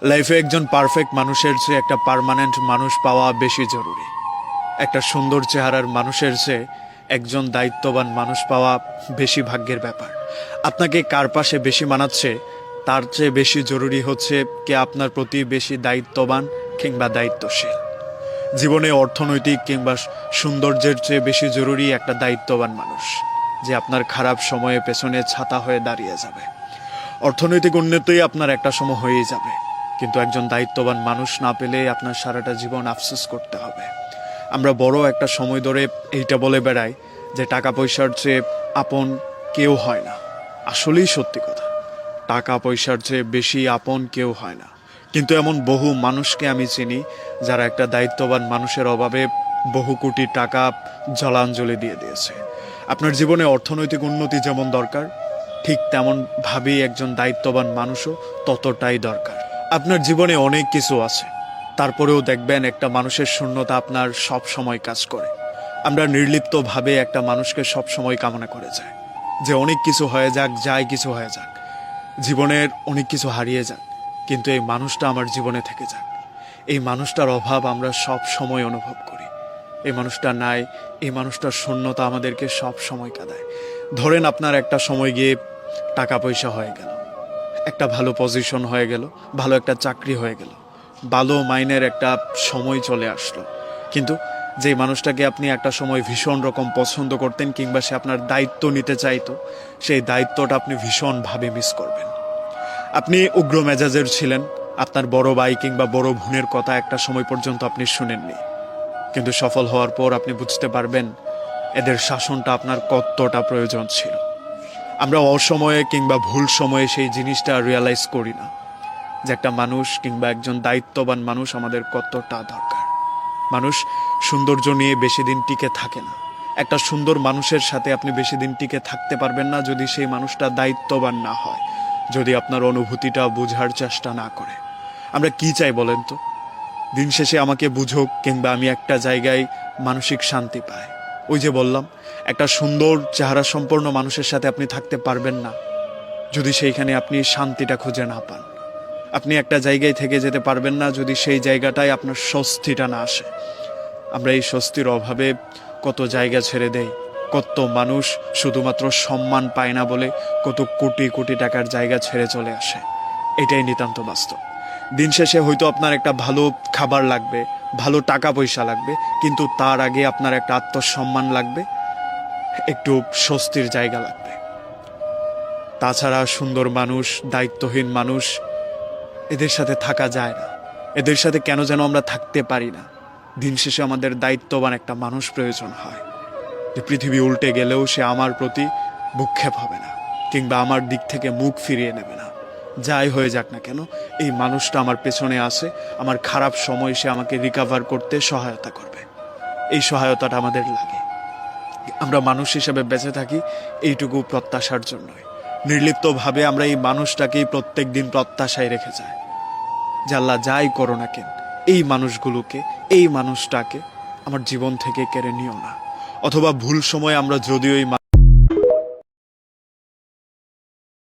লাইফে একজন পারফেক্ট মানুষের চেয়ে একটা পার্মানেন্ট মানুষ পাওয়া বেশি জরুরি। একটা সুন্দর চেহারার মানুষের চেয়ে একজন দায়িত্ববান মানুষ পাওয়া বেশি ভাগ্যের ব্যাপার। আপনাকে কার পাশে বেশি মানাচ্ছে তার চেয়ে বেশি জরুরি হচ্ছে কে আপনার প্রতি বেশি দায়িত্ববান কিংবা দায়িত্বশীল। জীবনে অর্থনৈতিক কিংবা সৌন্দর্যের চেয়ে বেশি জরুরি একটা দায়িত্ববান মানুষ, যে আপনার খারাপ সময়ে পেছনে ছাতা হয়ে দাঁড়িয়ে যাবে। অর্থনৈতিক উন্নতি আপনার একটা সময় হয়েই যাবে, কিন্তু একজন দায়িত্ববান মানুষ না পেলে আপনার সারাটা জীবন আফসোস করতে হবে। আমরা বড় একটা সময় ধরে এইটা বলে বেড়াই যে টাকা পয়সার চেয়ে আপন কেউ হয় না। আসলেই সত্যি কথা, টাকা পয়সার চেয়ে বেশি আপন কেউ হয় না। কিন্তু এমন বহু মানুষকে আমি চিনি যারা একটা দায়িত্ববান মানুষের অভাবে বহু কোটি টাকা জলাঞ্জলি দিয়ে দিয়েছে। আপনার জীবনে অর্থনৈতিক উন্নতি যেমন দরকার, ঠিক তেমন ভাবেই একজন দায়িত্ববান মানুষও ততটাই দরকার। আপনার জীবনে অনেক কিছু আছে, তারপরেও দেখবেন একটা মানুষের শূন্যতা আপনার সব সময় কাজ করে। আমরা নির্লিপ্তভাবে একটা মানুষকে সব সময় কামনা করে যায় যে অনেক কিছু হয়ে যাক, যাই কিছু হয়ে যাক, জীবনের অনেক কিছু হারিয়ে যাক, কিন্তু এই মানুষটা আমার জীবনে থেকে যাক। এই মানুষটার অভাব আমরা সব সময় অনুভব করি। এই মানুষটা নাই, এই মানুষটার শূন্যতা আমাদেরকে সব সময় কাঁদায়। ধরেন আপনার একটা সময় গিয়ে টাকা পয়সা হয়ে গেল, একটা ভালো পজিশন হয়ে গেল, ভালো একটা চাকরি হয়ে গেল, ভালো মাইনের একটা সময় চলে আসলো, কিন্তু যে মানুষটাকে আপনি একটা সময় ভীষণ রকম পছন্দ করতেন কিংবা সে আপনার দায়িত্ব নিতে চাইতো, সেই দায়িত্বটা আপনি ভীষণভাবে মিস করবেন। আপনি উগ্র মেজাজের ছিলেন, আপনার বড় ভাই কিংবা বড় বোনের কথা একটা সময় পর্যন্ত আপনি শুনেননি, কিন্তু সফল হওয়ার পর আপনি বুঝতে পারবেন এদের শাসনটা আপনার কতটা প্রয়োজন ছিল। আমরা অসময়ে কিংবা ভুল সময়ে সেই জিনিসটা রিয়ালাইজ করি না যে একটা মানুষ কিংবা একজন দায়িত্ববান মানুষ আমাদের কতটা দরকার। মানুষ সৌন্দর্য নিয়ে বেশি দিন টিকে থাকে না। একটা সুন্দর মানুষের সাথে আপনি বেশি দিন টিকে থাকতে পারবেন না যদি সেই মানুষটা দায়িত্ববান না হয়, যদি আপনার অনুভূতিটা বোঝার চেষ্টা না করে। আমরা কি চাই বলেন তো? দিন শেষে আমাকে বুঝুক কিংবা আমি একটা জায়গায় মানসিক শান্তি পাই। ওই যে বললাম, একটা সুন্দর চেহারা সম্পন্ন মানুষের সাথে আপনি থাকতে পারবেন না যদি সেইখানে আপনি শান্তিটা খুঁজে না পান। আপনি একটা জায়গায় থেকে যেতে পারবেন না যদি সেই জায়গাটায় আপনার স্বস্তিটা না আসে। আমরা এই স্বস্তির অভাবে কত জায়গা ছেড়ে দেই, কত মানুষ শুধুমাত্র সম্মান পায় না বলে কত কোটি কোটি টাকার জায়গা ছেড়ে চলে আসে। এটাই নিতান্ত বাস্তব। দিন শেষে হয়তো আপনার একটা ভালো খাবার লাগবে, ভালো টাকা পয়সা লাগবে, কিন্তু তার আগে আপনার একটা আত্মসম্মান লাগবে, একটু স্বস্তির জায়গা লাগবে। তাছাড়া সুন্দর মানুষ, দায়িত্বহীন মানুষ, এদের সাথে থাকা যায় না। এদের সাথে কেন যেন আমরা থাকতে পারি না। দিন শেষে আমাদের দায়িত্ববান একটা মানুষ প্রয়োজন হয়, যে পৃথিবী উল্টে গেলেও সে আমার প্রতি ভ্রুক্ষেপ হবে না কিংবা আমার দিক থেকে মুখ ফিরিয়ে নেবে না। যাই হয়ে যাক না কেন, এই মানুষটা আমার পেছনে আছে, আমার খারাপ সময় সে আমাকে রিকভার করতে সহায়তা করবে। এই সহায়তাটা আমাদের লাগে। আমরা মানুষ হিসেবে বেঁচে থাকি এইটুকু প্রত্যাশার জন্যই। নির্লিপ্তভাবে আমরা এই মানুষটাকেই প্রত্যেক দিন প্রত্যাশায় রেখে যাই যে আল্লাহ যাই করো না কেন, এই মানুষগুলোকে, এই মানুষটাকে আমার জীবন থেকে কেড়ে নিও না। অথবা ভুল সময় আমরা যদিও এই